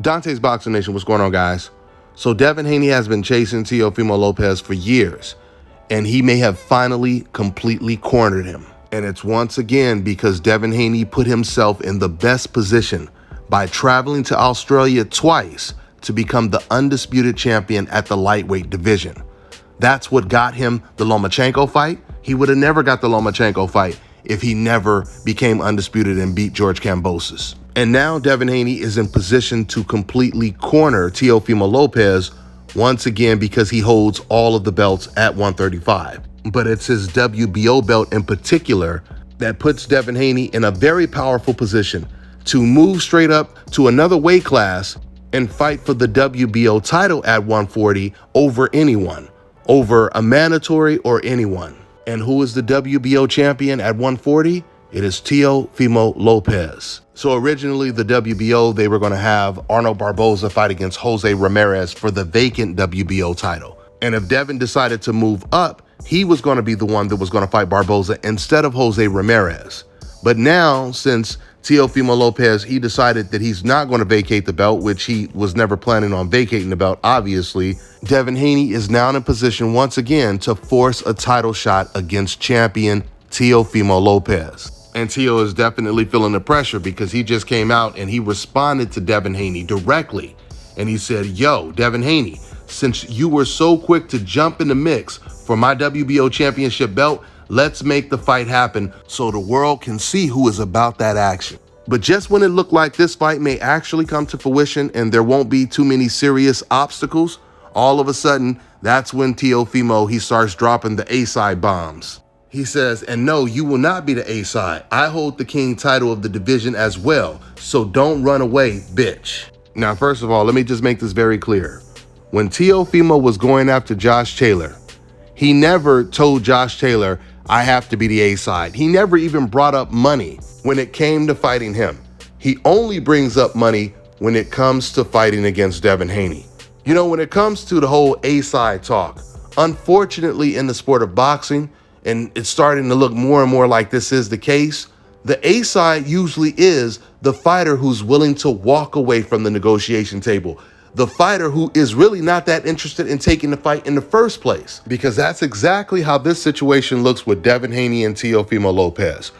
Dante's Boxing Nation, what's going on, guys? So Devin Haney has been chasing Teofimo Lopez for years, and he may have finally completely cornered him. And it's once again because Devin Haney put himself in the best position by traveling to Australia twice to become the undisputed champion at the lightweight division. That's what got him the Lomachenko fight. He would have never got the Lomachenko fight if he never became undisputed and beat George Kambosos. And now Devin Haney is in position to completely corner Teofimo Lopez once again because he holds all of the belts at 135. But it's his WBO belt in particular that puts Devin Haney in a very powerful position to move straight up to another weight class and fight for the WBO title at 140 over anyone, over a mandatory or anyone. And who is the WBO champion at 140? It is Teofimo Lopez. So originally the WBO, they were going to have Arnold Barboza fight against Jose Ramirez for the vacant WBO title. And if Devin decided to move up, he was going to be the one that was going to fight Barboza instead of Jose Ramirez. But now, since Teofimo Lopez, he decided that he's not going to vacate the belt, which he was never planning on vacating the belt, obviously, Devin Haney is now in a position once again to force a title shot against champion Teofimo Lopez. And Teo is definitely feeling the pressure because he just came out and he responded to Devin Haney directly. And he said, yo, Devin Haney, since you were so quick to jump in the mix for my WBO championship belt, let's make the fight happen so the world can see who is about that action. But just when it looked like this fight may actually come to fruition and there won't be too many serious obstacles, all of a sudden, that's when Teofimo, he starts dropping the A-side bombs. He says, and no, you will not be the A-side. I hold the king title of the division as well, so don't run away, bitch. Now, first of all, let me just make this very clear. When Teofimo was going after Josh Taylor, he never told Josh Taylor, I have to be the A-side. He never even brought up money when it came to fighting him. He only brings up money when it comes to fighting against Devin Haney. You know, when it comes to the whole A-side talk, unfortunately in the sport of boxing, and it's starting to look more and more like this is the case, the A-side usually is the fighter who's willing to walk away from the negotiation table, the fighter who is really not that interested in taking the fight in the first place. Because that's exactly how this situation looks with Devin Haney and Teofimo Lopez.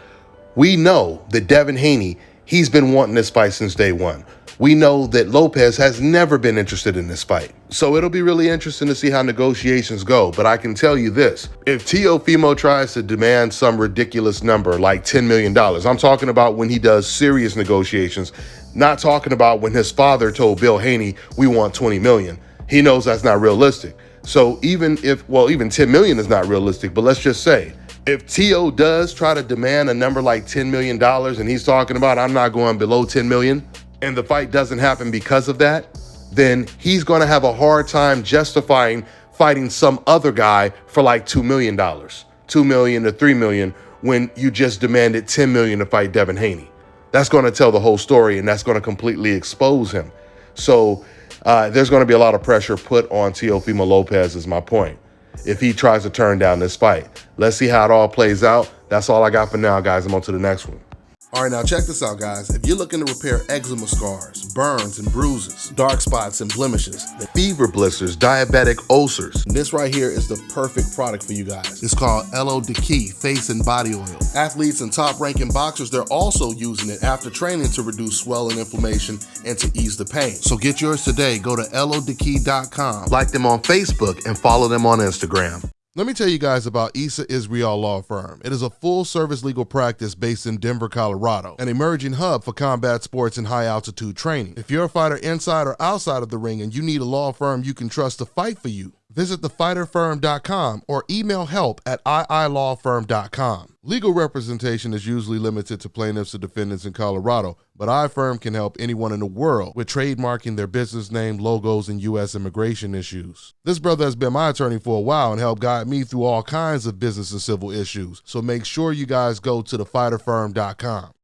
We know that Devin Haney, he's been wanting this fight since day one. We know that Lopez has never been interested in this fight. So it'll be really interesting to see how negotiations go. But I can tell you this, if Teofimo tries to demand some ridiculous number like $10 million, I'm talking about when he does serious negotiations, not talking about when his father told Bill Haney, we want 20 million. He knows that's not realistic. So even if, well, even 10 million is not realistic, but let's just say, if Teo does try to demand a number like $10 million and he's talking about, I'm not going below 10 million, and the fight doesn't happen because of that, then he's going to have a hard time justifying fighting some other guy for like $2 million, $2 million to $3 million, when you just demanded $10 million to fight Devin Haney. That's going to tell the whole story, and that's going to completely expose him. So there's going to be a lot of pressure put on Teofimo Lopez, is my point, if he tries to turn down this fight. Let's see how it all plays out. That's all I got for now, guys. I'm on to the next one. All right, now check this out, guys. If you're looking to repair eczema scars, burns and bruises, dark spots and blemishes, fever blisters, diabetic ulcers, this right here is the perfect product for you guys. It's called LO Key Face and Body Oil. Athletes and top-ranking boxers, they're also using it after training to reduce swelling, inflammation, and to ease the pain. So get yours today. Go to lodkey.com, like them on Facebook, and follow them on Instagram. Let me tell you guys about Issa Israel Law Firm. It is a full-service legal practice based in Denver, Colorado, an emerging hub for combat sports and high-altitude training. If you're a fighter inside or outside of the ring and you need a law firm you can trust to fight for you, visit thefighterfirm.com or email help@iilawfirm.com. Legal representation is usually limited to plaintiffs or defendants in Colorado, but iFirm can help anyone in the world with trademarking their business name, logos, and U.S. immigration issues. This brother has been my attorney for a while and helped guide me through all kinds of business and civil issues, so make sure you guys go to thefighterfirm.com.